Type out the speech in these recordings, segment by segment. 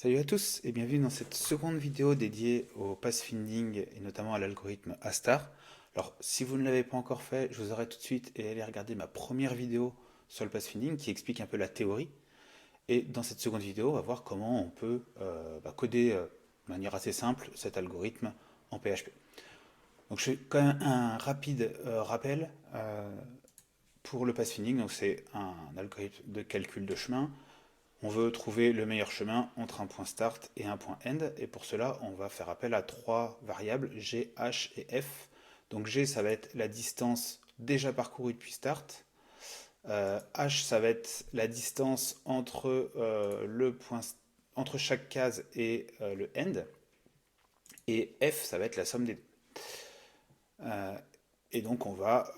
Salut à tous et bienvenue dans cette seconde vidéo dédiée au path finding et notamment à l'algorithme Astar. Alors si vous ne l'avez pas encore fait, je vous arrête tout de suite et allez regarder ma première vidéo sur le path finding qui explique un peu la théorie. Et dans cette seconde vidéo, on va voir comment on peut coder de manière assez simple cet algorithme en PHP. Donc je fais quand même un rapide rappel pour le path finding. Donc c'est un algorithme de calcul de chemin. On veut trouver le meilleur chemin entre un point start et un point end, et pour cela, on va faire appel à trois variables, g, h et f. Donc g, ça va être la distance déjà parcourue depuis start. H, ça va être la distance entre chaque case et le end. Et f, ça va être la somme des deux. Euh, Et donc on va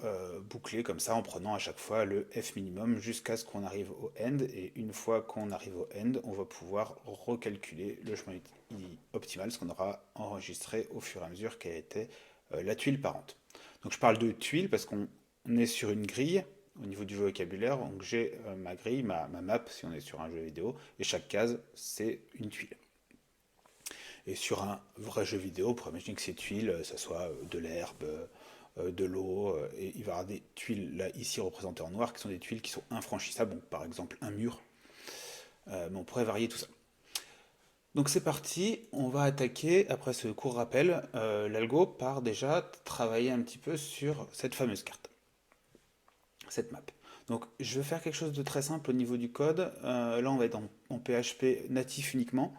boucler comme ça en prenant à chaque fois le f minimum jusqu'à ce qu'on arrive au end. Et une fois qu'on arrive au end, on va pouvoir recalculer le chemin optimal, ce qu'on aura enregistré au fur et à mesure quelle était la tuile parente. Donc je parle de tuile parce qu'on est sur une grille au niveau du vocabulaire. Donc j'ai ma grille, ma map si on est sur un jeu vidéo, et chaque case c'est une tuile. Et sur un vrai jeu vidéo, on pourrait imaginer que ces tuiles, ça soit de l'herbe, de l'eau, et il va y avoir des tuiles là ici représentées en noir qui sont des tuiles qui sont infranchissables, donc par exemple un mur, mais on pourrait varier tout ça. Donc c'est parti, on va attaquer, après ce court rappel, l'algo par déjà travailler un petit peu sur cette fameuse carte, cette map. Donc je vais faire quelque chose de très simple au niveau du code. Là on va être en PHP natif uniquement.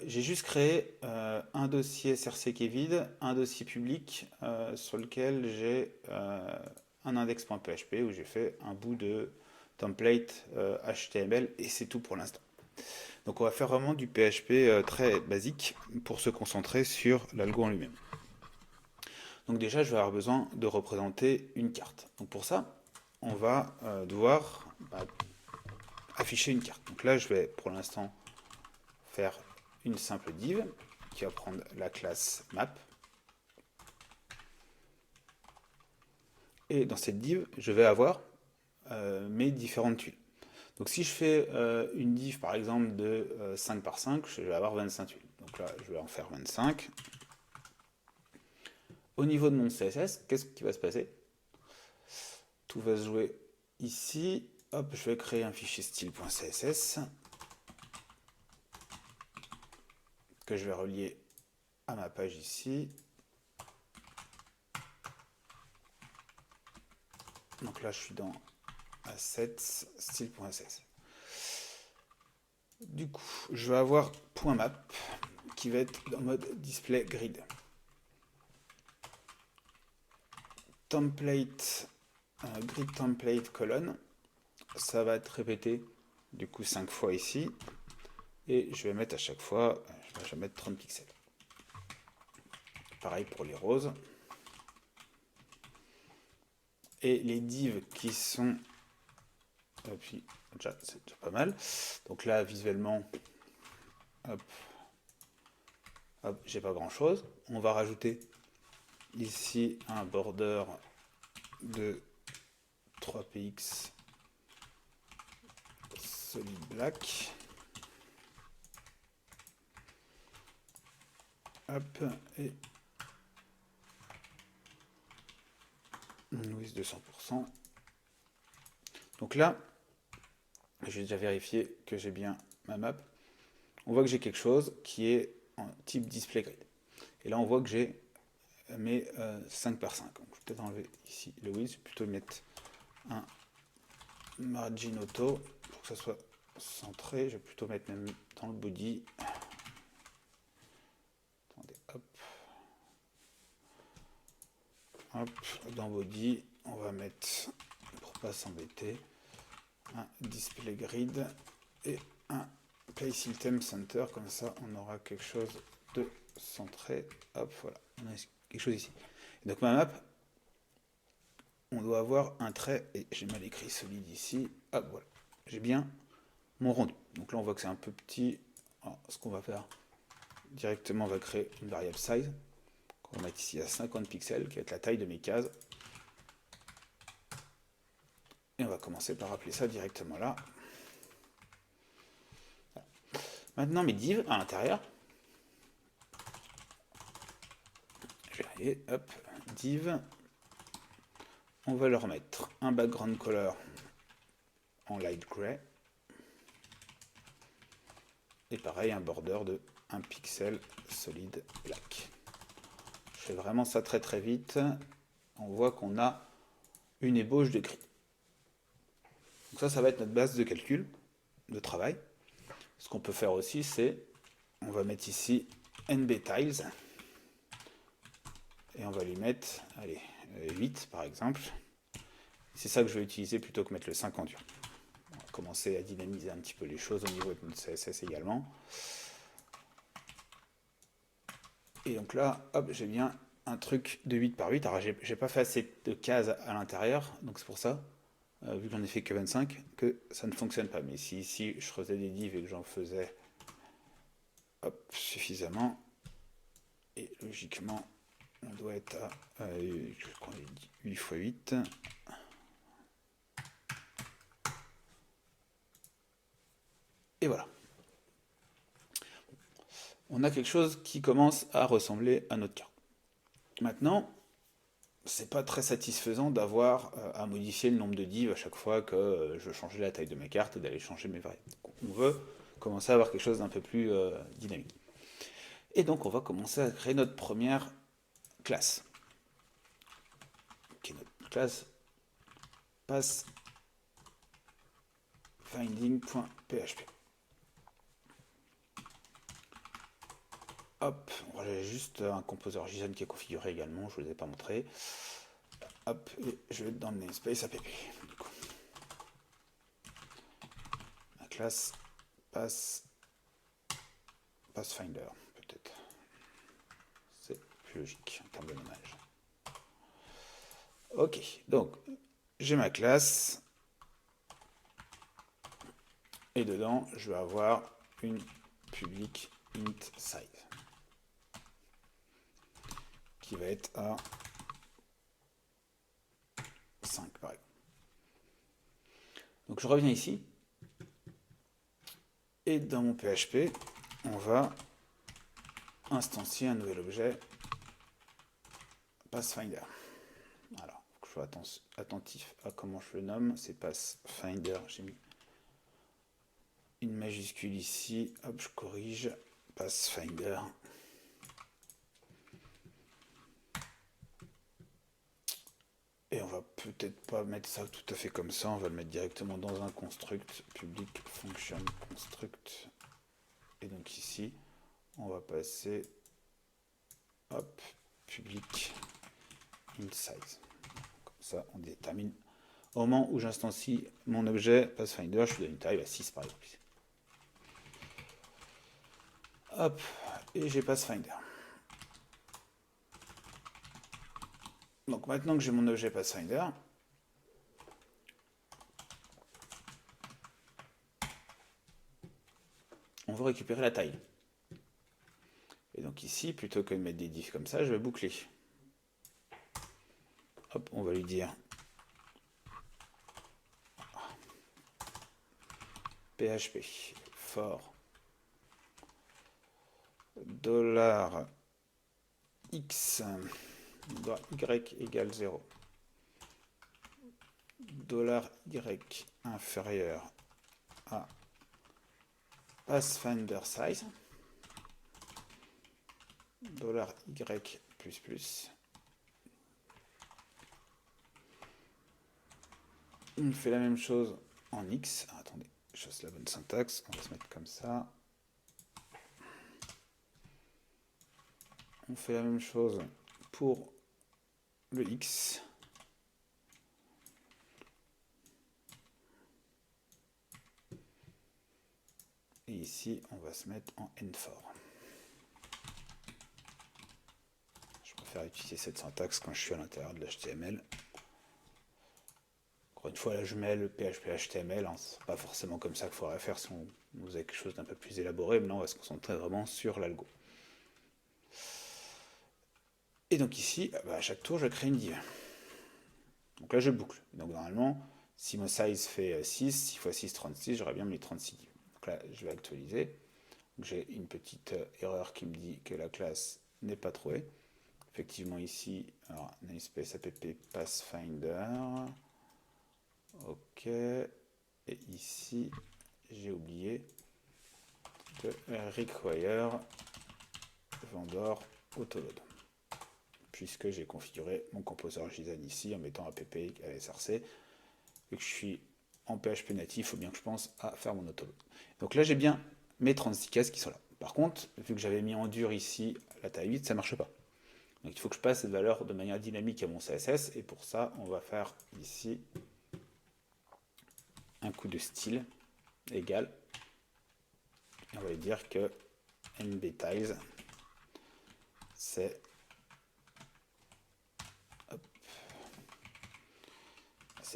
J'ai juste créé un dossier src qui est vide, un dossier public sur lequel j'ai un index.php où j'ai fait un bout de template HTML et c'est tout pour l'instant. Donc on va faire vraiment du PHP très basique pour se concentrer sur l'algo en lui-même. Donc déjà je vais avoir besoin de représenter une carte. Donc pour ça on va devoir afficher une carte. Donc là je vais pour l'instant faire une simple div qui va prendre la classe map. Et dans cette div, je vais avoir mes différentes tuiles. Donc si je fais une div par exemple de 5 par 5, je vais avoir 25 tuiles. Donc là, je vais en faire 25. Au niveau de mon CSS, qu'est-ce qui va se passer? Tout va se jouer ici. Hop, je vais créer un fichier style.css que je vais relier à ma page ici. Donc là, je suis dans assets style.css. Du coup, je vais avoir .map qui va être en mode display grid. Template, grid template colonne, ça va être répété du coup 5 fois ici. Et je vais mettre à chaque fois, je vais mettre 30 pixels. Pareil pour les roses. Et les divs qui sont... Et puis, déjà, c'est déjà pas mal. Donc là, visuellement, hop, hop, j'ai pas grand chose. On va rajouter ici un border de 3px solid black. Hop, et width de 100%. Donc là, j'ai déjà vérifié que j'ai bien ma map. On voit que j'ai quelque chose qui est en type display grid. Et là, on voit que j'ai mes 5 par 5. Donc, je vais peut-être enlever ici le width, je vais plutôt mettre un margin auto pour que ça soit centré. Je vais plutôt mettre même dans le body. Attendez, hop. Hop, dans body, on va mettre, pour pas s'embêter, un display grid et un place item center, comme ça on aura quelque chose de centré. Hop, voilà, on a quelque chose ici. Et donc ma map, on doit avoir un trait, et j'ai mal écrit solide ici. Hop, voilà, j'ai bien mon rendu. Donc là on voit que c'est un peu petit. Alors, ce qu'on va faire directement, on va créer une variable size qu'on va mettre ici à 50 pixels, qui va être la taille de mes cases. Et on va commencer par appeler ça directement là. Maintenant, mes divs à l'intérieur, je vais y arriver, hop, div, on va leur mettre un background color en light gray, et pareil, un border de 1 pixel solide black. Je fais vraiment ça très très vite. On voit qu'on a une ébauche de gris. Donc ça va être notre base de calcul, de travail. Ce qu'on peut faire aussi, c'est, on va mettre ici nbtiles, et on va lui mettre, allez, 8 par exemple. C'est ça que je vais utiliser plutôt que mettre le 5 en dur. On va commencer à dynamiser un petit peu les choses au niveau de notre CSS également. Et donc là, hop, j'ai bien un truc de 8 par 8. Alors j'ai pas fait assez de cases à l'intérieur, donc c'est pour ça, vu que j'en ai fait que 25, que ça ne fonctionne pas. Mais si ici je faisais des divs et que j'en faisais suffisamment, et logiquement on doit être à 8 x 8. Et voilà. On a quelque chose qui commence à ressembler à notre carte. Maintenant, c'est pas très satisfaisant d'avoir à modifier le nombre de divs à chaque fois que je changeais la taille de ma carte et d'aller changer mes variables. On veut commencer à avoir quelque chose d'un peu plus dynamique. Et donc on va commencer à créer notre première classe. Qui est notre classe passFinding.php. Hop, j'ai juste un composeur JSON qui est configuré également, je ne vous l'ai pas montré. Hop, et je vais être dans le namespace app. Du coup. Ma classe Pathfinder, peut-être. C'est plus logique en termes de nommage. Ok, donc j'ai ma classe. Et dedans, je vais avoir une public int size qui va être à 5 par exemple. Donc je reviens ici. Et dans mon PHP, on va instancier un nouvel objet Pathfinder. Alors, je sois attentif à comment je le nomme. C'est Pathfinder. J'ai mis une majuscule ici. Hop, je corrige. Pathfinder. Et on va peut-être pas mettre ça tout à fait comme ça. On va le mettre directement dans un construct. Public function construct. Et donc ici, on va passer hop, public int size. Comme ça, on détermine. Au moment où j'instancie mon objet Pathfinder, je lui donne une taille à 6 par exemple. Hop, et j'ai Pathfinder. Donc maintenant que j'ai mon objet Pathfinder, on veut récupérer la taille. Et donc ici, plutôt que de mettre des diffs comme ça, je vais boucler. Hop, on va lui dire PHP for $x $y égale 0, $y inférieur à Pathfinder size, $y plus plus. On fait la même chose en x. Ah, attendez, je fasse la bonne syntaxe. On va se mettre comme ça. On fait la même chose pour le x. Et ici, on va se mettre en n4. Je préfère utiliser cette syntaxe quand je suis à l'intérieur de l'HTML. Encore une fois, là, je mets le PHP HTML. Hein, c'est pas forcément comme ça qu'il faudrait faire si on faisait quelque chose d'un peu plus élaboré. Mais là, on va se concentrer vraiment sur l'algo. Et donc ici, à chaque tour, je crée une div. Donc là, je boucle. Donc normalement, si mon size fait 6, 6 x 6, 36, j'aurais bien mis 36 divs. Donc là, je vais actualiser. J'ai une petite erreur qui me dit que la classe n'est pas trouvée. Effectivement ici, alors namespace app pathfinder. Ok. Et ici, j'ai oublié de require vendor autoload. Puisque j'ai configuré mon composer JSON ici en mettant app src. Et que je suis en PHP natif, il faut bien que je pense à faire mon autoload. Donc là, j'ai bien mes 36 cases qui sont là. Par contre, vu que j'avais mis en dur ici la taille 8, ça ne marche pas. Donc il faut que je passe cette valeur de manière dynamique à mon CSS. Et pour ça, on va faire ici un coup de style égal. Et on va lui dire que nbtiles, c'est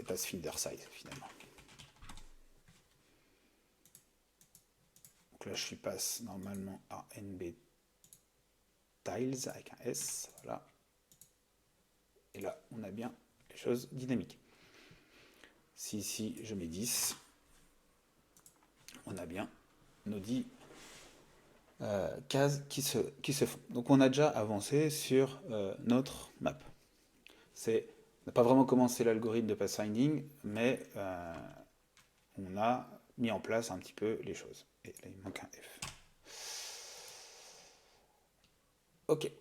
pas ce finder size finalement. Donc là, je passe normalement à nbtiles avec un S. Voilà. Et là, on a bien les choses dynamiques. Si ici, je mets 10, on a bien nos 10 cases qui se font. Donc on a déjà avancé sur notre map. On n'a pas vraiment commencé l'algorithme de pathfinding, mais on a mis en place un petit peu les choses. Et là, il manque un F. Ok.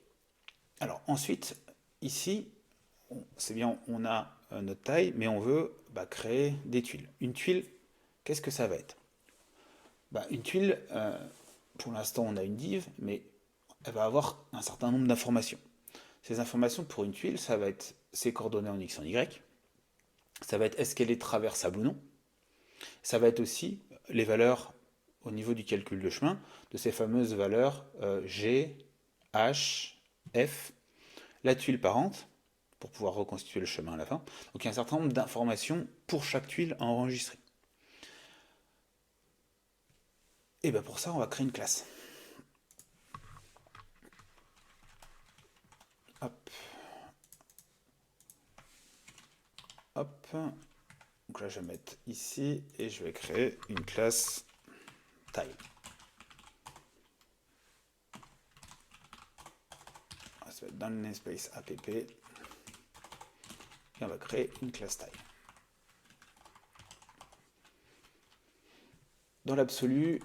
Alors ensuite, ici, c'est bien, on a notre taille, mais on veut créer des tuiles. Une tuile, qu'est-ce que ça va être? Une tuile, pour l'instant, on a une div, mais elle va avoir un certain nombre d'informations. Ces informations pour une tuile, ça va être ses coordonnées en X et en Y. Ça va être est-ce qu'elle est traversable ou non. Ça va être aussi les valeurs au niveau du calcul de chemin de ces fameuses valeurs G, H, F, la tuile parente pour pouvoir reconstituer le chemin à la fin. Donc il y a un certain nombre d'informations pour chaque tuile à enregistrer. Et bien pour ça, on va créer une classe. Hop. Hop. Donc là, je vais mettre ici et je vais créer une classe taille. Ça va être dans le namespace app. Et on va créer une classe taille. Dans l'absolu,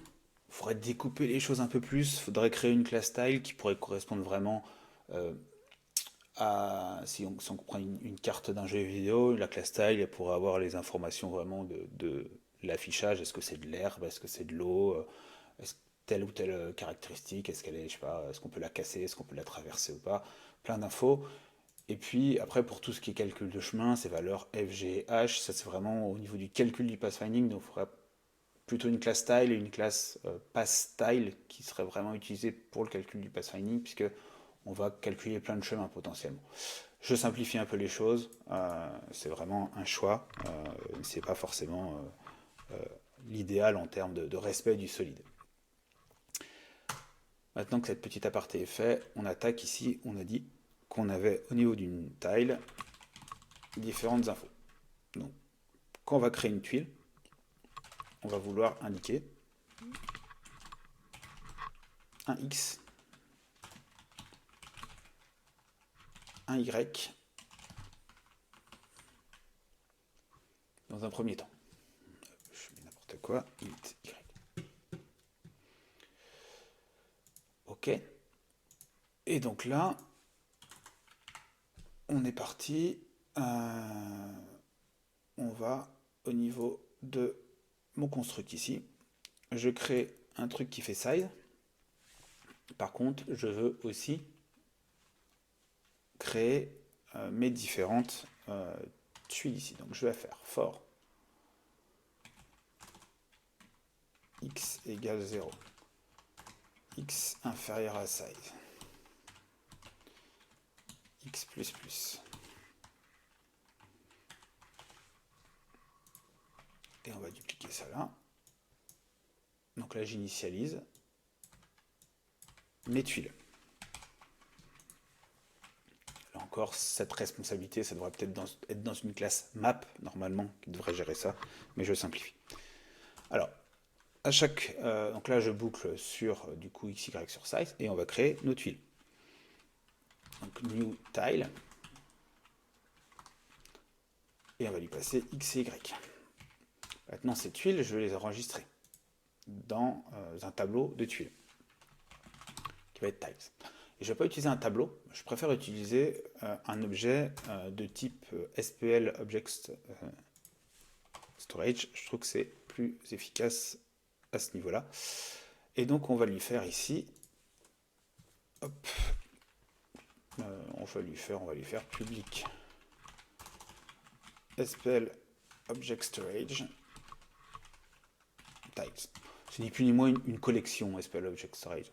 il faudrait découper les choses un peu plus. Il faudrait créer une classe style qui pourrait correspondre vraiment à. Si on prend une carte d'un jeu vidéo, la classe style elle pourrait avoir les informations vraiment de l'affichage. Est-ce que c'est de l'herbe? Est-ce que c'est de l'eau? Est-ce telle ou telle caractéristique? Est-ce qu'elle est, je sais pas, est-ce qu'on peut la casser? Est-ce qu'on peut la traverser ou pas? Plein d'infos. Et puis après, pour tout ce qui est calcul de chemin, ces valeurs F, G et H, ça c'est vraiment au niveau du calcul du pathfinding. Donc il faudrait plutôt une classe style et une classe pass style qui serait vraiment utilisée pour le calcul du pathfinding, puisque on va calculer plein de chemins potentiellement. Je simplifie un peu les choses, c'est vraiment un choix, c'est pas forcément l'idéal en termes de respect du solide. Maintenant que cette petite aparté est faite, on attaque ici, on a dit qu'on avait au niveau d'une tile différentes infos. Donc, quand on va créer une tuile, on va vouloir indiquer un X, un Y, dans un premier temps. Je mets n'importe quoi, int Y. Ok. Et donc là, on est parti. On va au niveau de mon construct ici. Je crée un truc qui fait size. Par contre, je veux aussi créer mes différentes tuiles ici. Donc je vais faire for x égale 0, x inférieur à size, x plus plus. Et on va dupliquer ça là. Donc là, j'initialise mes tuiles. Là encore, cette responsabilité, ça devrait peut-être être dans une classe map, normalement, qui devrait gérer ça, mais je simplifie. Alors, à chaque, donc là je boucle sur du coup XY sur size et on va créer nos tuiles. Donc new tile et on va lui passer X et Y. Maintenant ces tuiles, je vais les enregistrer dans un tableau de tuiles qui va être tiles. Et je ne vais pas utiliser un tableau, je préfère utiliser un objet de type SPL Object Storage. Je trouve que c'est plus efficace à ce niveau-là. Et donc on va lui faire ici, hop, on va lui faire public SPL Object Storage Tiles. C'est ni plus ni moins une collection SPL Object Storage.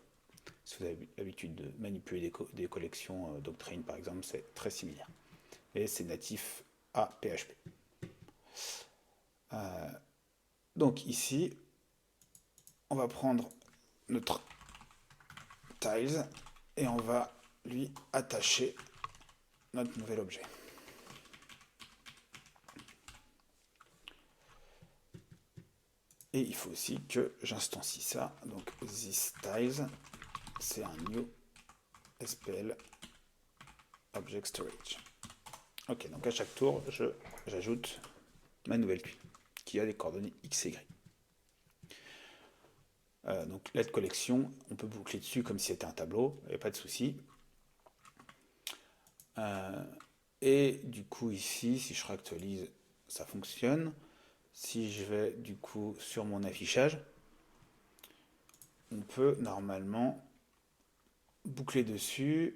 Si vous avez l'habitude de manipuler des collections Doctrine par exemple, c'est très similaire. Et c'est natif à PHP. Donc ici, on va prendre notre tiles et on va lui attacher notre nouvel objet. Et il faut aussi que j'instancie ça. Donc this tiles, c'est un new SPL Object Storage. Ok, donc à chaque tour, j'ajoute ma nouvelle tuile qui a des coordonnées X et Y. Donc l'aide collection, on peut boucler dessus comme si c'était un tableau, il n'y a pas de souci. Et du coup ici, si je réactualise, ça fonctionne. Si je vais du coup sur mon affichage, on peut normalement boucler dessus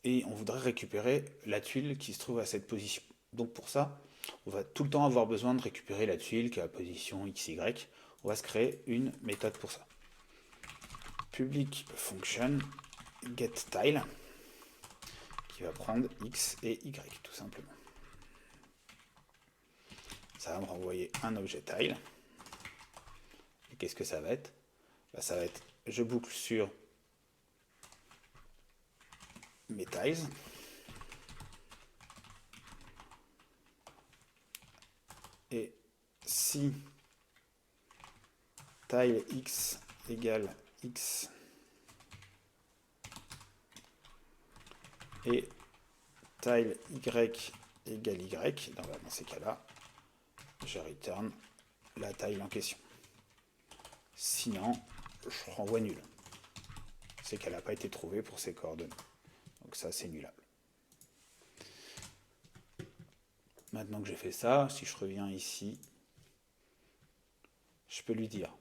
et on voudrait récupérer la tuile qui se trouve à cette position. Donc pour ça, on va tout le temps avoir besoin de récupérer la tuile qui est à position XY. On va se créer une méthode pour ça. Public function getTile qui va prendre X et Y tout simplement. Ça va me renvoyer un objet tile. Et qu'est-ce que ça va être? Ça va être, je boucle sur mes tiles. Et si tile X égale X et tile Y égale Y, dans ces cas-là, je return la tile en question. Sinon, je renvoie nul. C'est qu'elle n'a pas été trouvée pour ses coordonnées. Donc ça, c'est nullable. Maintenant que j'ai fait ça, si je reviens ici, je peux lui dire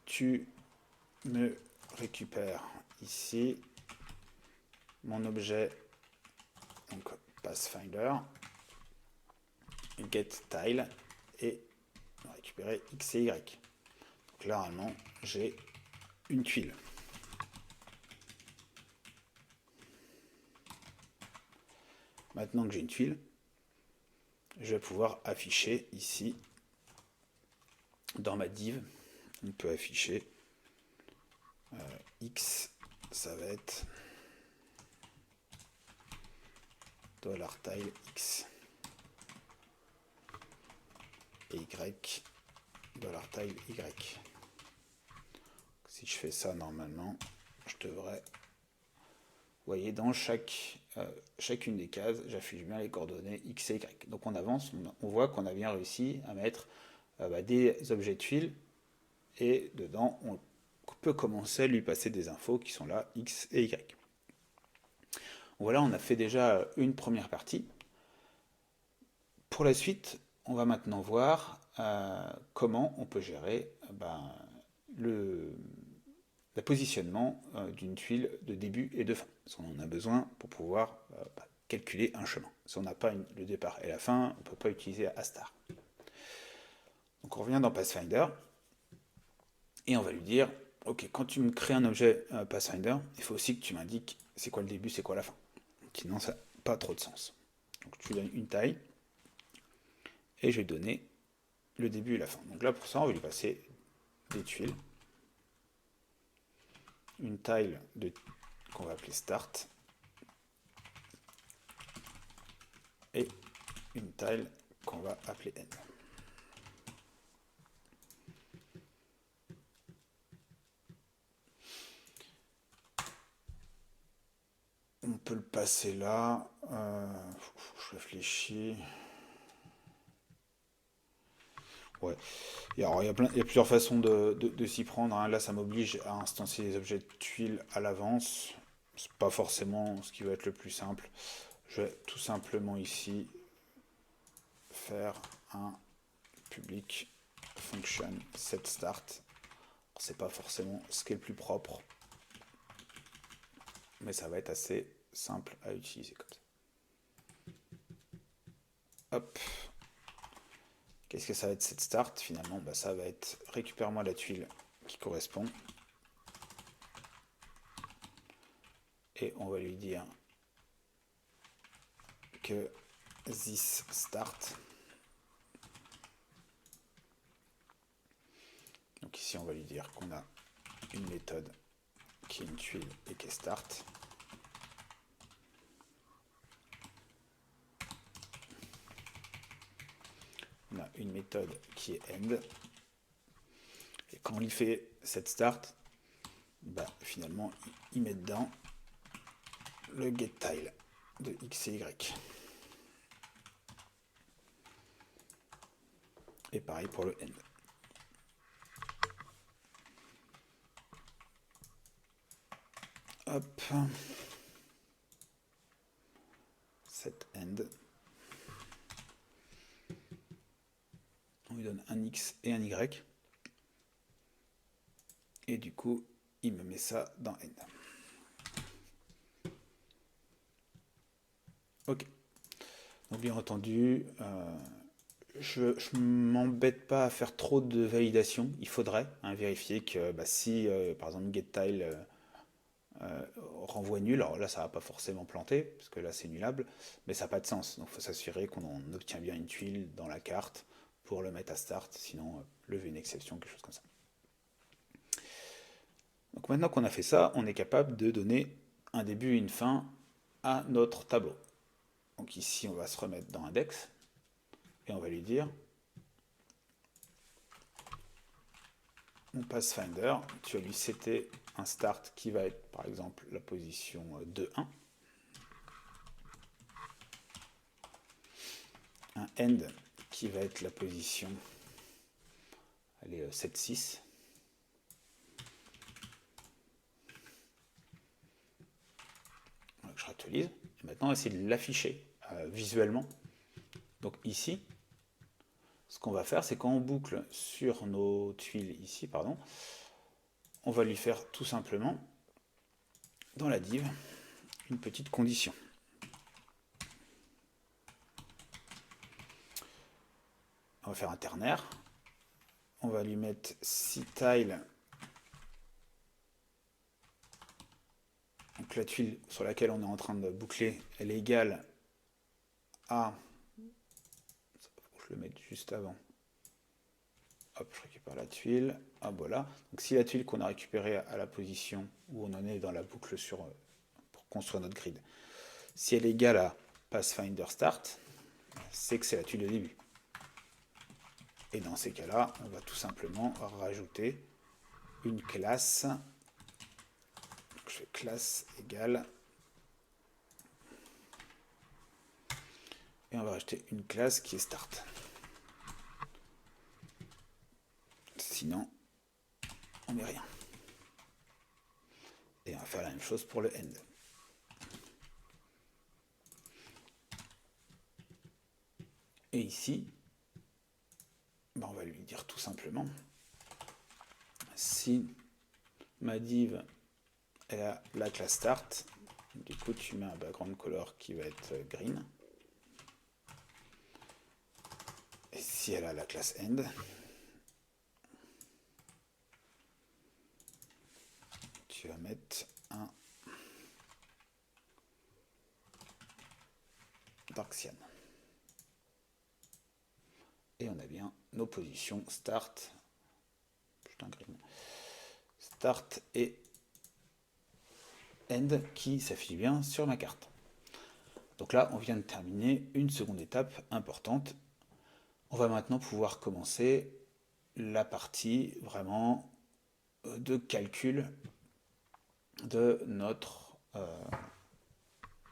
tu me récupères ici mon objet, donc Pathfinder, getTile, et récupérer X et Y. Donc là, normalement, j'ai une tuile. Maintenant que j'ai une tuile, je vais pouvoir afficher ici, dans ma div, on peut afficher X, ça va être $tile X et Y, $tile Y. Si je fais ça normalement, je devrais, vous voyez, dans chacune des cases, j'affiche bien les coordonnées X et Y. Donc on avance, on voit qu'on a bien réussi à mettre des objets tuiles et dedans on peut commencer à lui passer des infos qui sont là, X et Y. Voilà, on a fait déjà une première partie. Pour la suite, on va maintenant voir comment on peut gérer le positionnement d'une tuile de début et de fin. Parce qu'on en a besoin pour pouvoir calculer un chemin. Si on n'a pas le départ et la fin, on ne peut pas utiliser Astar. Donc on revient dans Pathfinder et on va lui dire ok, quand tu me crées un objet Pathfinder, il faut aussi que tu m'indiques c'est quoi le début, c'est quoi la fin. Sinon, ça n'a pas trop de sens. Donc tu donnes une taille et je vais donner le début et la fin. Donc là, pour ça, on va lui passer des tuiles. Une tile qu'on va appeler start et une tile qu'on va appeler end. peut le passer là. Je réfléchis. Ouais. Il y a plusieurs façons de s'y prendre, hein. Là, ça m'oblige à instancier les objets de tuiles à l'avance. C'est pas forcément ce qui va être le plus simple. Je vais tout simplement ici faire un public function set start. C'est pas forcément ce qui est le plus propre, mais ça va être assez simple à utiliser comme ça. Hop. Qu'est-ce que ça va être cette start finalement? Ça va être récupère-moi la tuile qui correspond. Et on va lui dire que this start. Donc ici on va lui dire qu'on a une méthode qui est une tuile et qui est start. On a une méthode qui est end. Et quand on lui fait cette start, finalement, il met dedans le getTile de x et y. Et pareil pour le end. Hop. Set end. On lui donne un x et un y. Et du coup, il me met ça dans end. Ok. Donc bien entendu, je ne m'embête pas à faire trop de validation. Il faudrait vérifier que si, par exemple, getTile renvoie nul, alors là, ça ne va pas forcément planter, parce que là, c'est nullable, mais ça n'a pas de sens. Donc il faut s'assurer qu'on obtient bien une tuile dans la carte pour le mettre à start, sinon lever une exception, quelque chose comme ça. Donc maintenant qu'on a fait ça, on est capable de donner un début et une fin à notre tableau. Donc ici, on va se remettre dans index et on va lui dire mon pathfinder, tu vas lui setter un start qui va être par exemple la position 2.1, un end qui va être la position 7.6, je réactualise. Et maintenant, on va essayer de l'afficher visuellement. Donc ici, ce qu'on va faire, c'est quand on boucle sur nos tuiles ici, pardon, on va lui faire tout simplement, dans la div, une petite condition. On va faire un ternaire. On va lui mettre si tile. Donc la tuile sur laquelle on est en train de boucler, elle est égale à... Je le mets juste avant. Hop, je récupère la tuile. Ah voilà. Donc si la tuile qu'on a récupérée à la position où on en est dans la boucle pour construire notre grid, si elle est égale à Pathfinder Start, c'est que c'est la tuile de début. Et dans ces cas-là, on va tout simplement rajouter une classe. Donc je fais classe égale. Et on va rajouter une classe qui est start. Sinon, on met rien. Et on va faire la même chose pour le end. Et ici, on va lui dire tout simplement, si ma div elle a la classe start, du coup tu mets un background color qui va être green. Et si elle a la classe end, tu vas mettre un dark cyan. Et on a bien nos positions start, start et end qui s'affichent bien sur ma carte. Donc là, on vient de terminer une seconde étape importante. On va maintenant pouvoir commencer la partie vraiment de calcul de notre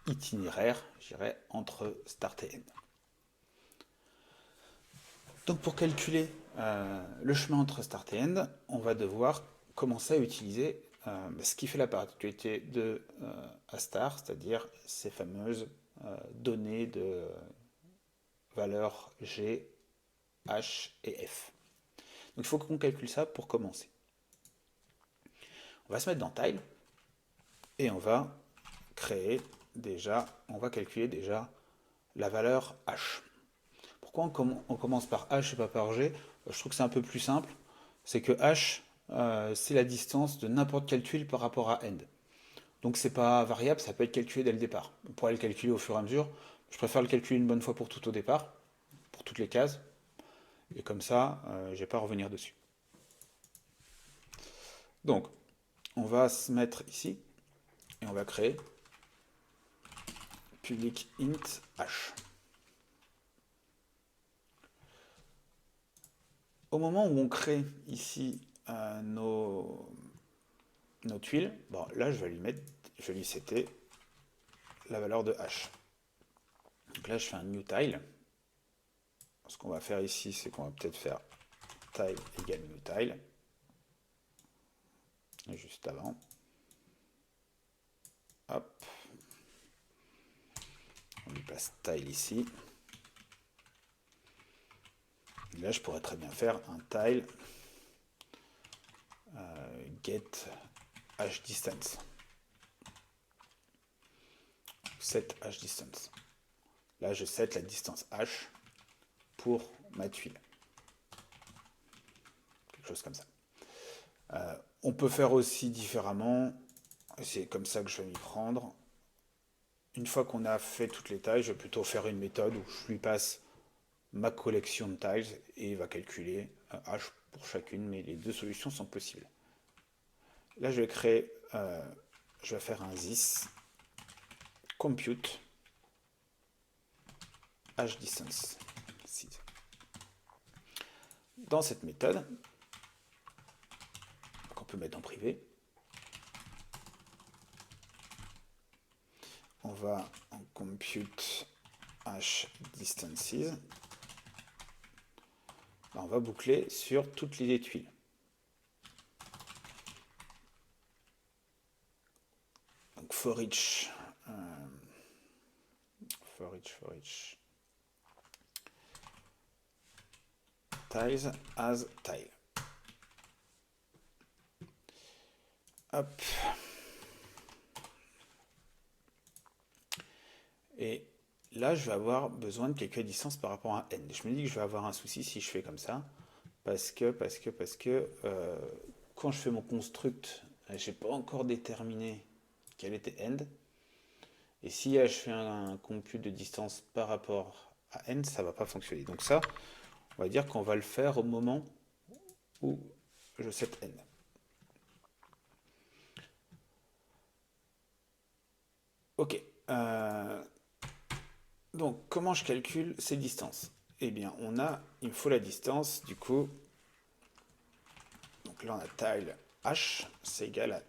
itinéraire, je dirais, entre start et end. Donc pour calculer le chemin entre start et end, on va devoir commencer à utiliser ce qui fait la particularité de Astar, c'est-à-dire ces fameuses données de valeurs G, H et F. Donc il faut qu'on calcule ça pour commencer. On va se mettre dans Tile et on va calculer déjà la valeur H. Pourquoi on commence par H et pas par G? Je trouve que c'est un peu plus simple. C'est que H, c'est la distance de n'importe quel tuile par rapport à end. Donc c'est pas variable, ça peut être calculé dès le départ. On pourrait le calculer au fur et à mesure. Je préfère le calculer une bonne fois pour tout au départ, pour toutes les cases. Et comme ça, je n'ai pas à revenir dessus. Donc, on va se mettre ici et on va créer public int h. Au moment où on crée ici nos tuiles, bon, là je vais lui setter la valeur de h. Donc là je fais un new tile. Ce qu'on va faire ici, c'est qu'on va peut-être faire tile égale new tile. Juste avant. Hop. On lui passe tile ici. Et là, je pourrais très bien faire un tile get h distance. Set h distance. Là, je set la distance h pour ma tuile. Quelque chose comme ça. On peut faire aussi différemment. C'est comme ça que je vais m'y prendre. Une fois qu'on a fait toutes les tailles, je vais plutôt faire une méthode où je lui passe ma collection de tiles et il va calculer h pour chacune, mais les deux solutions sont possibles. Là, je vais créer, je vais faire un this compute h distance. Dans cette méthode, qu'on peut mettre en privé, on va en compute h distances. On va boucler sur toutes les tuiles. Donc for each tiles as tile. Hop. Et là, je vais avoir besoin de quelques distances par rapport à n. Je me dis que je vais avoir un souci si je fais comme ça, parce que quand je fais mon construct, j'ai pas encore déterminé quel était end. Et si je fais un compute de distance par rapport à n, ça va pas fonctionner. Donc ça, on va dire qu'on va le faire au moment où je set n. Ok. Donc, comment je calcule ces distances? Eh bien, il me faut la distance, du coup. Donc là, on a tile h, c'est égal à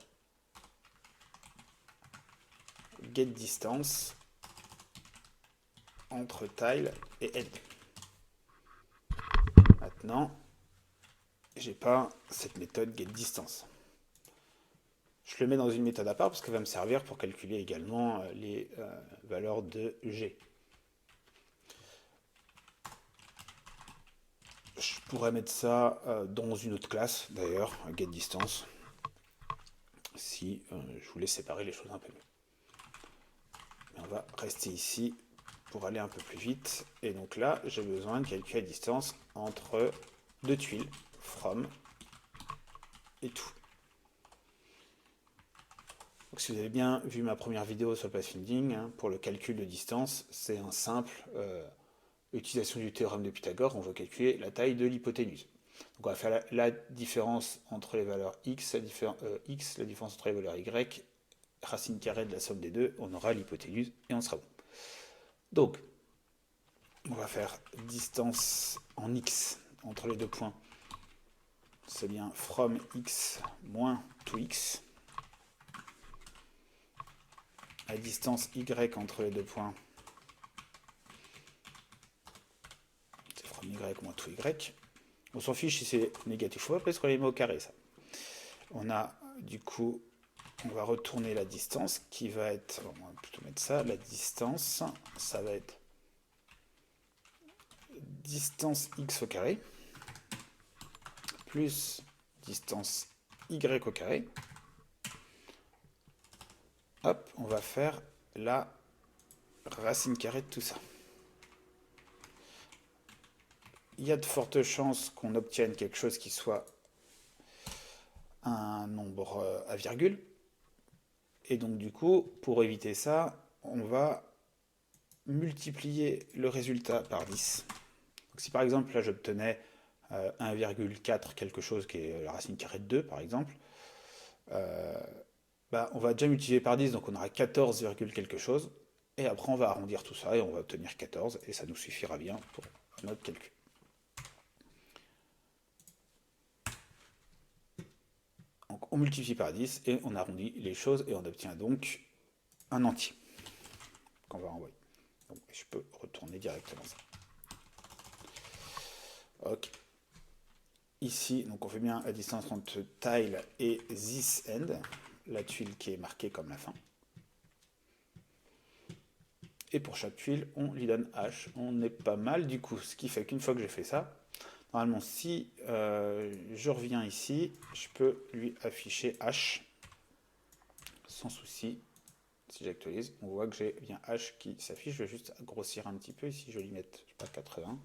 get distance entre tile et end. Maintenant, j'ai pas cette méthode get distance. Je le mets dans une méthode à part parce qu'elle va me servir pour calculer également les valeurs de g. Je pourrais mettre ça dans une autre classe, d'ailleurs, get distance, si je voulais séparer les choses un peu mieux. Mais on va rester ici pour aller un peu plus vite. Et donc là, j'ai besoin de calculer la distance entre deux tuiles, from et to. Donc si vous avez bien vu ma première vidéo sur le pathfinding, pour le calcul de distance, c'est un simple utilisation du théorème de Pythagore. On va calculer la taille de l'hypoténuse. Donc on va faire la différence entre les valeurs x, la différence entre les valeurs y, racine carrée de la somme des deux, on aura l'hypoténuse et on sera bon. Donc, on va faire distance en x entre les deux points. C'est bien from x moins to x. la distance y entre les deux points, c'est from y moins tout y. On s'en fiche si c'est négatif ou pas, parce qu'on les met au carré, ça. On a, du coup, on va retourner la distance, qui va être, on va plutôt mettre ça, la distance, ça va être distance x au carré, plus distance y au carré. Hop, on va faire la racine carrée de tout ça. Il y a de fortes chances qu'on obtienne quelque chose qui soit un nombre à virgule. Et donc du coup, pour éviter ça, on va multiplier le résultat par 10. Donc, si par exemple là j'obtenais 1,4 quelque chose qui est la racine carrée de 2 par exemple, on va déjà multiplier par 10, donc on aura 14, quelque chose. Et après on va arrondir tout ça et on va obtenir 14 et ça nous suffira bien pour notre calcul. Donc on multiplie par 10 et on arrondit les choses et on obtient donc un entier qu'on va envoyer. Donc je peux retourner directement ça. Ok. Ici, donc on fait bien la distance entre tile et this end, la tuile qui est marquée comme la fin. Et pour chaque tuile, on lui donne H. On est pas mal du coup, ce qui fait qu'une fois que j'ai fait ça, normalement si je reviens ici, je peux lui afficher H sans souci. Si j'actualise, on voit que j'ai bien H qui s'affiche. Je vais juste grossir un petit peu ici, je vais lui mettre, je sais pas, 80.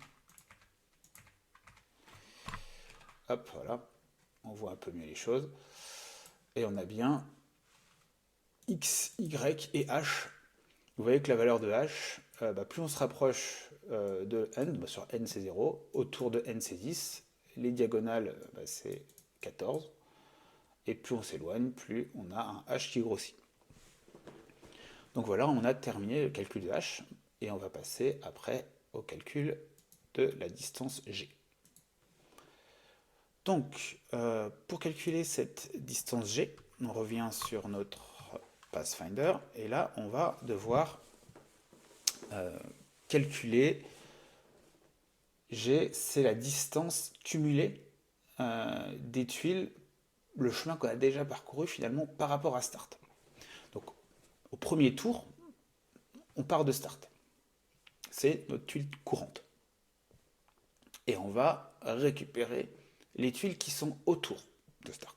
Hop, voilà. On voit un peu mieux les choses. Et on a bien X, Y et H. Vous voyez que la valeur de H, plus on se rapproche de n, sur n c'est 0, autour de n c'est 10, les diagonales c'est 14, et plus on s'éloigne, plus on a un H qui grossit. Donc voilà, on a terminé le calcul de H, et on va passer après au calcul de la distance G. Donc, pour calculer cette distance G, on revient sur notre Pathfinder, et là, on va devoir calculer G, c'est la distance cumulée des tuiles, le chemin qu'on a déjà parcouru finalement par rapport à Start. Donc, au premier tour, on part de Start. C'est notre tuile courante. Et on va récupérer les tuiles qui sont autour de Start.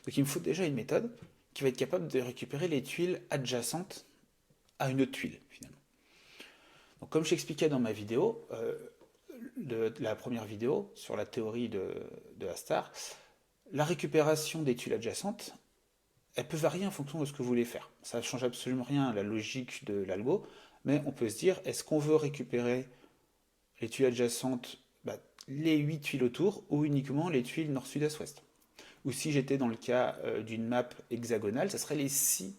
Donc il me faut déjà une méthode qui va être capable de récupérer les tuiles adjacentes à une autre tuile, finalement. Donc comme j'expliquais dans ma vidéo, la première vidéo sur la théorie de la star, la récupération des tuiles adjacentes, elle peut varier en fonction de ce que vous voulez faire. Ça ne change absolument rien à la logique de l'algo, mais on peut se dire, est-ce qu'on veut récupérer les tuiles adjacentes, les 8 tuiles autour, ou uniquement les tuiles nord, sud, est, ouest? Ou si j'étais dans le cas d'une map hexagonale, ça serait les 6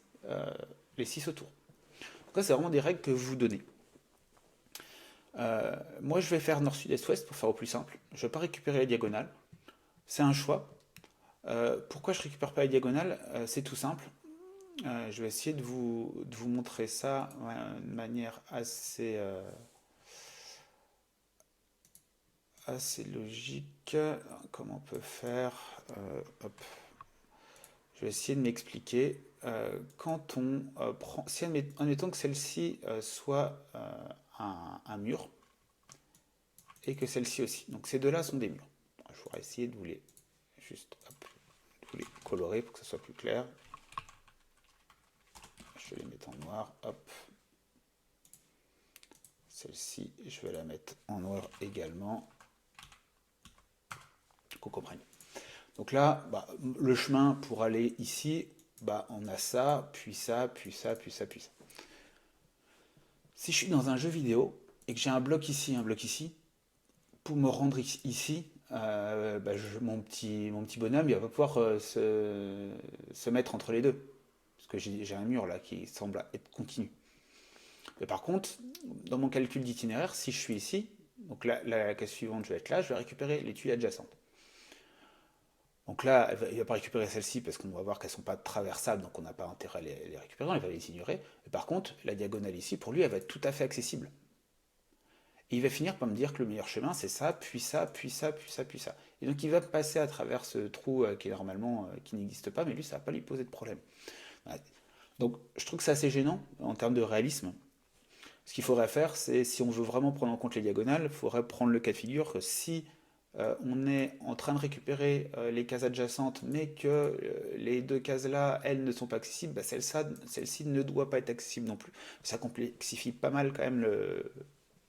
autour. Donc ça, c'est vraiment des règles que vous donnez. Moi, je vais faire nord, sud, est, ouest pour faire au plus simple. Je ne vais pas récupérer les diagonales. C'est un choix. Pourquoi je ne récupère pas les diagonales? C'est tout simple. Je vais essayer de vous montrer ça de manière assez logique. Comment on peut faire? Hop. Je vais essayer de m'expliquer. Quand on prend, si admettons que celle-ci soit un mur et que celle-ci aussi. Donc ces deux-là sont des murs. Je pourrais essayer de vous les colorer pour que ce soit plus clair. Je vais les mettre en noir. Hop. Celle-ci, je vais la mettre en noir également. Qu'on comprenne. Donc là, le chemin pour aller ici, on a ça, puis ça, puis ça, puis ça, puis ça. Si je suis dans un jeu vidéo et que j'ai un bloc ici, pour me rendre ici, mon petit bonhomme, il va pas pouvoir se mettre entre les deux. Parce que j'ai un mur là qui semble être continu. Mais par contre, dans mon calcul d'itinéraire, si je suis ici, donc là, la case suivante, je vais être là, je vais récupérer les tuiles adjacentes. Donc là, il ne va pas récupérer celles-ci parce qu'on va voir qu'elles ne sont pas traversables, donc on n'a pas intérêt à les récupérer, il va les ignorer. Mais par contre, la diagonale ici, pour lui, elle va être tout à fait accessible. Et il va finir par me dire que le meilleur chemin, c'est ça, puis ça, puis ça, puis ça, puis ça. Et donc il va passer à travers ce trou qui est normalement qui n'existe pas, mais lui, ça ne va pas lui poser de problème. Ouais. Donc je trouve que c'est assez gênant en termes de réalisme. Ce qu'il faudrait faire, c'est si on veut vraiment prendre en compte les diagonales, il faudrait prendre le cas de figure que si on est en train de récupérer les cases adjacentes, mais que les deux cases-là, elles ne sont pas accessibles, bah celle-ci ne doit pas être accessible non plus. Ça complexifie pas mal quand même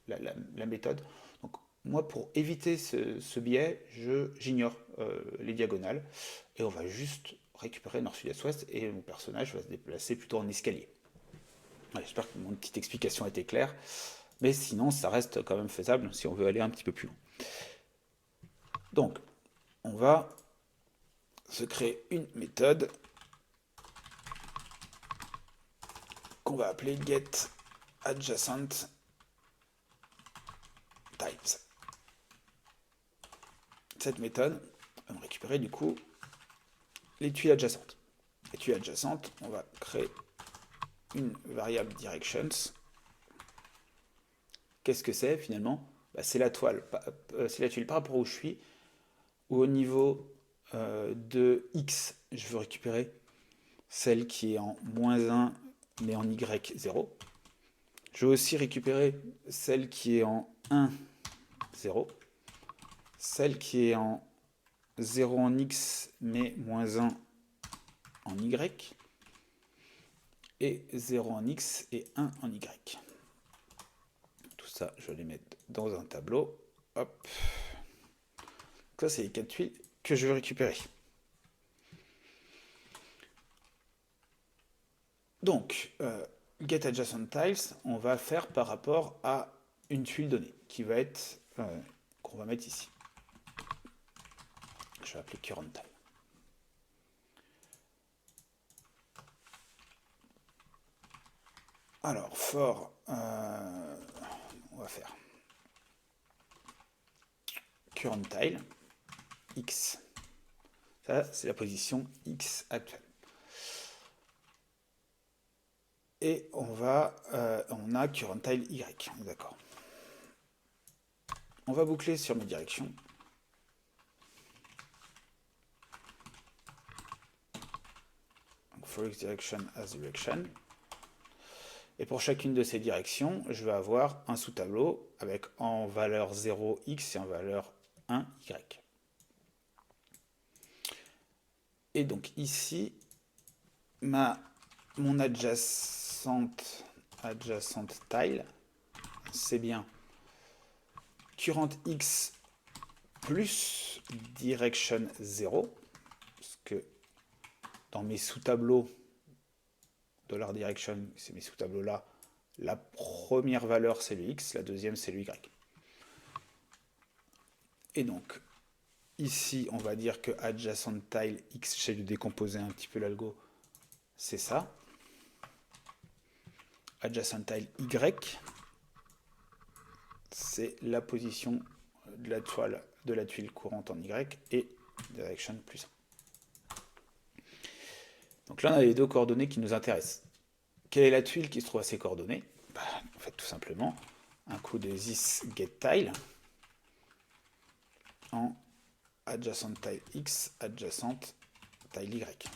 la méthode. Donc moi, pour éviter ce biais, j'ignore les diagonales, et on va juste récupérer nord, sud, est, ouest, et mon personnage va se déplacer plutôt en escalier. Ouais, j'espère que mon petite explication a été claire, mais sinon ça reste quand même faisable si on veut aller un petit peu plus loin. Donc, on va se créer une méthode qu'on va appeler getAdjacent types. Cette méthode va me récupérer du coup les tuiles adjacentes. Les tuiles adjacentes, on va créer une variable directions. Qu'est-ce que c'est finalement? C'est la toile, c'est la tuile par rapport où je suis, où au niveau de x, je veux récupérer celle qui est en -1 mais en y0. Je veux aussi récupérer celle qui est en 1, 0. Celle qui est en 0 en x mais -1 en y. Et 0 en x et 1 en y. Tout ça, je vais les mettre dans un tableau. Hop. Ça, c'est les 4 tuiles que je veux récupérer. Donc, getAdjacentTiles, on va faire par rapport à une tuile donnée, qui va être, qu'on va mettre ici. Je vais appeler currentTile. Alors, for, on va faire currentTile, x. Ça, c'est la position x actuelle. Et on a currentTile y, d'accord. On va boucler sur mes directions. For x direction as direction. Et pour chacune de ces directions, je vais avoir un sous-tableau avec en valeur 0 x et en valeur 1 y. Et donc ici, mon adjacent tile, c'est bien current x plus direction 0, parce que dans mes sous-tableaux $direction, c'est mes sous-tableaux là, la première valeur c'est le x, la deuxième c'est le y. Et donc, ici, on va dire que adjacent tile x, j'ai dû décomposer un petit peu l'algo, c'est ça. Adjacent tile y, c'est la position de la toile de la tuile courante en y et direction plus 1. Donc là, on a les deux coordonnées qui nous intéressent. Quelle est la tuile qui se trouve à ces coordonnées? En fait, tout simplement, un coup de this getTile en adjacent tile x, adjacent tile y.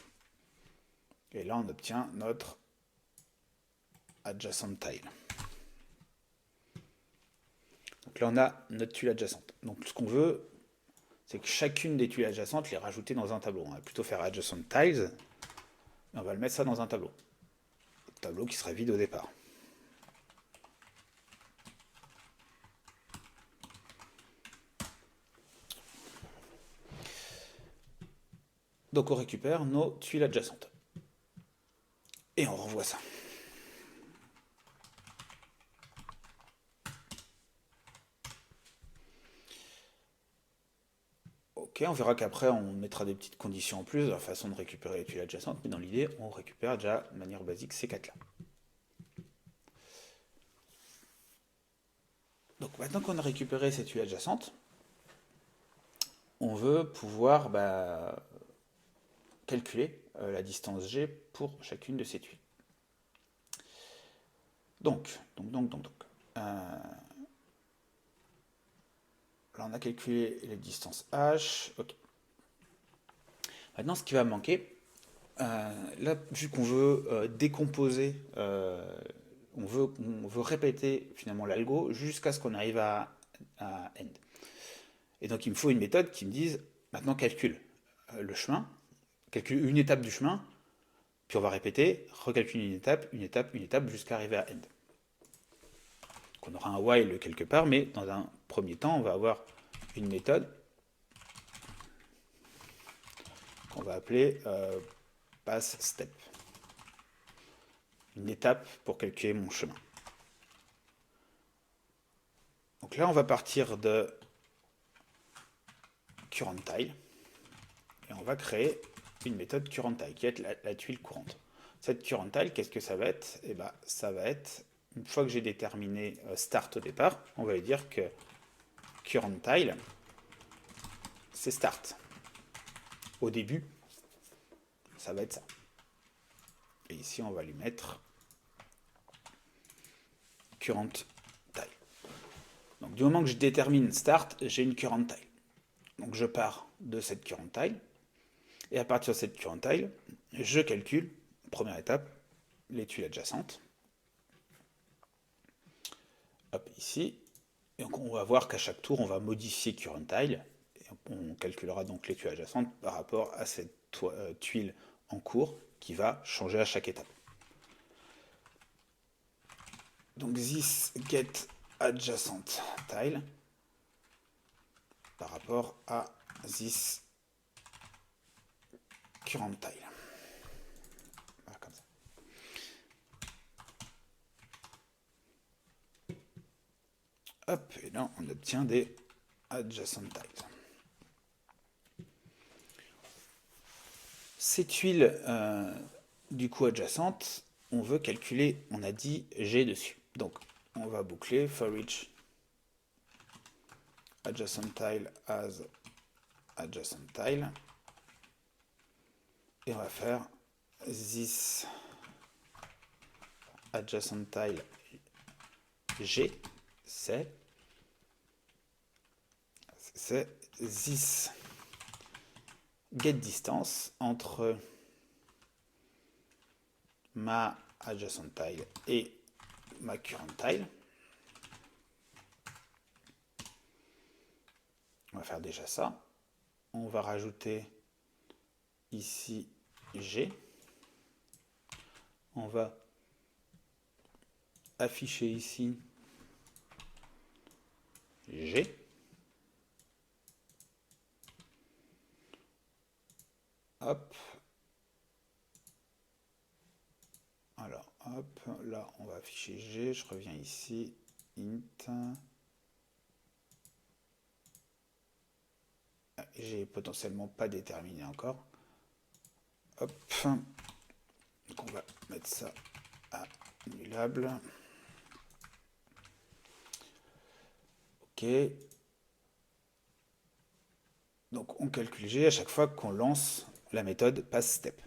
Et là, on obtient notre adjacent tile. Donc là, on a notre tuile adjacente. Donc ce qu'on veut, c'est que chacune des tuiles adjacentes, les rajouter dans un tableau. On va plutôt faire adjacent tiles, et on va le mettre ça dans un tableau. Un tableau qui serait vide au départ. Donc on récupère nos tuiles adjacentes. Et on renvoie ça. Ok, on verra qu'après on mettra des petites conditions en plus de la façon de récupérer les tuiles adjacentes, mais dans l'idée, on récupère déjà de manière basique ces 4 là. Donc maintenant qu'on a récupéré ces tuiles adjacentes, on veut pouvoir calculer la distance G pour chacune de ces tuiles. Donc. Là, on a calculé les distances H. Ok. Maintenant, ce qui va manquer, là, vu qu'on veut décomposer, on veut répéter finalement l'algo jusqu'à ce qu'on arrive à end. Et donc, il me faut une méthode qui me dise, maintenant calcule le chemin, calcule une étape du chemin, puis on va répéter, recalculer une étape, jusqu'à arriver à end. Donc, on aura un while quelque part, mais dans un premier temps, on va avoir une méthode qu'on va appeler pass step. Une étape pour calculer mon chemin. Donc là, on va partir de currentTile et on va créer une méthode currentTile qui va être la tuile courante. Cette currentTile, qu'est-ce que ça va être? Eh ben, ça va être, une fois que j'ai déterminé start au départ, on va lui dire que currentTile, c'est start. Au début, ça va être ça. Et ici, on va lui mettre currentTile. Donc, du moment que je détermine start, j'ai une currentTile. Donc, je pars de cette currentTile. Et à partir de cette currentTile, je calcule, première étape, les tuiles adjacentes. Hop, ici. Et donc, on va voir qu'à chaque tour, on va modifier currentTile. Et on calculera donc les tuiles adjacentes par rapport à cette tuile en cours qui va changer à chaque étape. Donc, this get adjacent tile par rapport à this currentTile. Voilà, comme ça. Hop, et là, on obtient des adjacent tiles. Ces tuiles, du coup, adjacentes, on veut calculer, on a dit G dessus. Donc, on va boucler for each adjacent tile as adjacent tile. Et on va faire this adjacent tile G, c'est this get distance entre ma adjacent tile et ma currentTile. On va faire déjà ça. On va rajouter ici G. On va afficher ici G. Hop. Alors, hop, là, on va afficher G. Je reviens ici. Int. J'ai potentiellement pas déterminé encore. Hop. Donc on va mettre ça à annulable. Ok. Donc on calcule G à chaque fois qu'on lance la méthode passStep.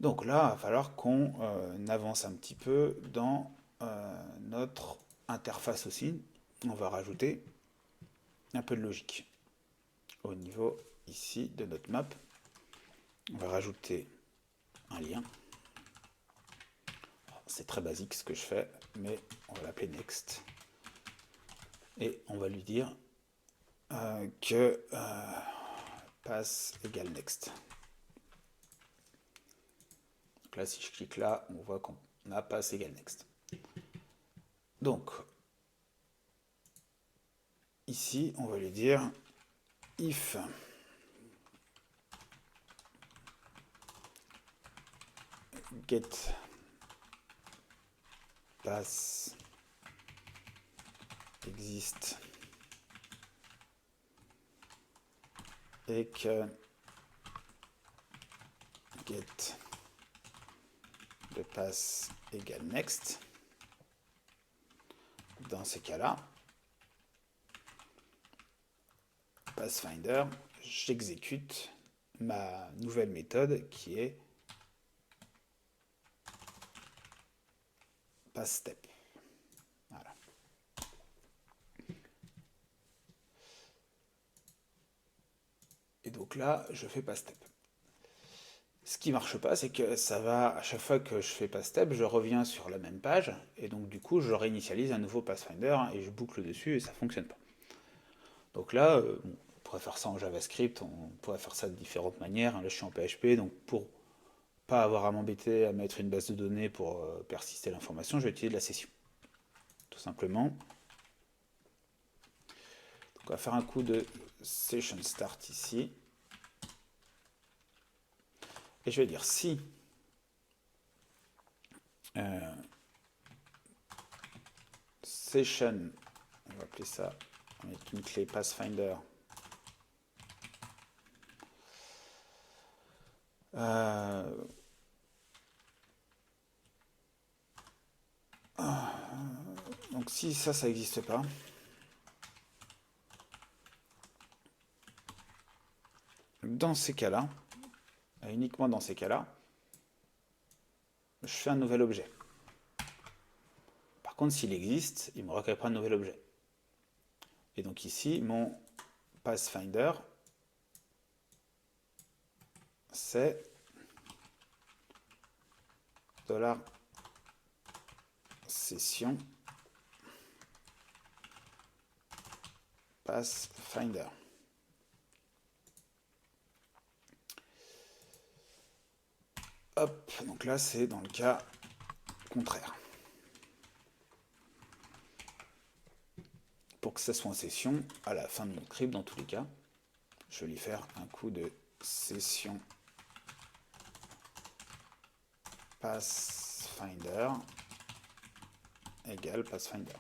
Donc là, il va falloir qu'on avance un petit peu dans notre interface aussi. On va rajouter un peu de logique au niveau ici de notre map. On va rajouter un lien. C'est très basique ce que je fais, mais on va l'appeler next. Et on va lui dire que pass égale next. Donc là, si je clique là, on voit qu'on a pass égale next. Donc, ici, on va lui dire if get pass existe et que get de pass égale next. Dans ces cas-là, pathfinder j'exécute ma nouvelle méthode qui est passStep. Voilà. Et donc là, je fais passStep. Ce qui marche pas, c'est que ça va, à chaque fois que je fais passStep, je reviens sur la même page, et donc du coup, je réinitialise un nouveau Pathfinder, et je boucle dessus, et ça fonctionne pas. Donc là, on pourrait faire ça en JavaScript, on pourrait faire ça de différentes manières. Là, je suis en PHP, donc pour pas avoir à m'embêter à mettre une base de données pour persister l'information, je vais utiliser de la session. Tout simplement. Donc on va faire un coup de session start ici. Et je vais dire si session, on va appeler ça avec une clé Pathfinder. Donc si ça n'existe pas, dans ces cas-là, uniquement dans ces cas-là, je fais un nouvel objet. Par contre, s'il existe, il me recréera un nouvel objet. Et donc ici, mon Pathfinder, c'est $session Pathfinder. Hop, donc là c'est dans le cas contraire. Pour que ça soit en session, à la fin de mon script, dans tous les cas, je vais lui faire un coup de session Pathfinder égale Pathfinder.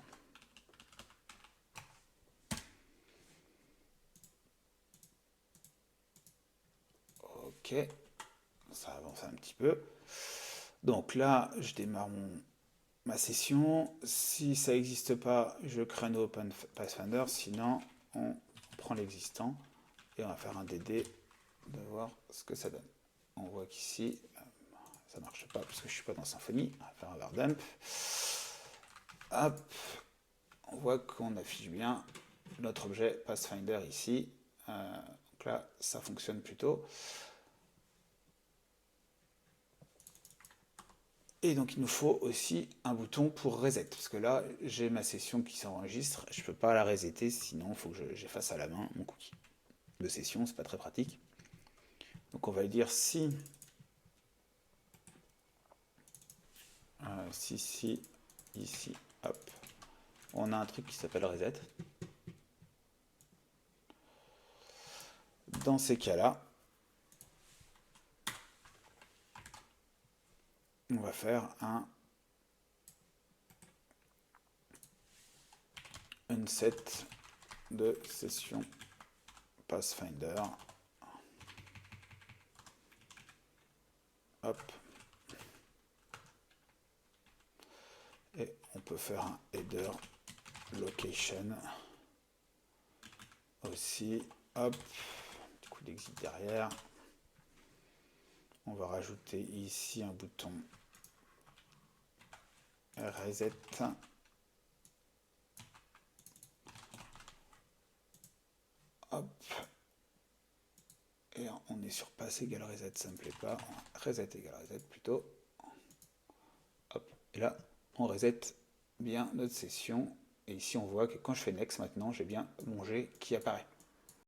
Ok, ça avance un petit peu. Donc là, je démarre ma session. Si ça n'existe pas, je crée un nouveau Pathfinder. Sinon, on prend l'existant et on va faire un DD de voir ce que ça donne. On voit qu'ici, ça marche pas parce que je suis pas dans Symfony. On va faire un var dump. Hop, on voit qu'on affiche bien notre objet Pathfinder ici. Donc là, ça fonctionne plutôt. Et donc il nous faut aussi un bouton pour reset, parce que là j'ai ma session qui s'enregistre, je ne peux pas la resetter, sinon il faut que j'efface à la main mon cookie de session, c'est pas très pratique. Donc on va dire si ici, hop, on a un truc qui s'appelle reset. Dans ces cas-là, on va faire un unset de session Pathfinder. Hop. Et on peut faire un header location aussi. Hop. Du coup d'exit derrière. On va rajouter ici un bouton reset. Hop. Et on est sur pass égale reset, ça ne me plaît pas. Reset égale reset plutôt. Hop. Et là, on reset bien notre session. Et ici, on voit que quand je fais next maintenant, j'ai bien mon G qui apparaît.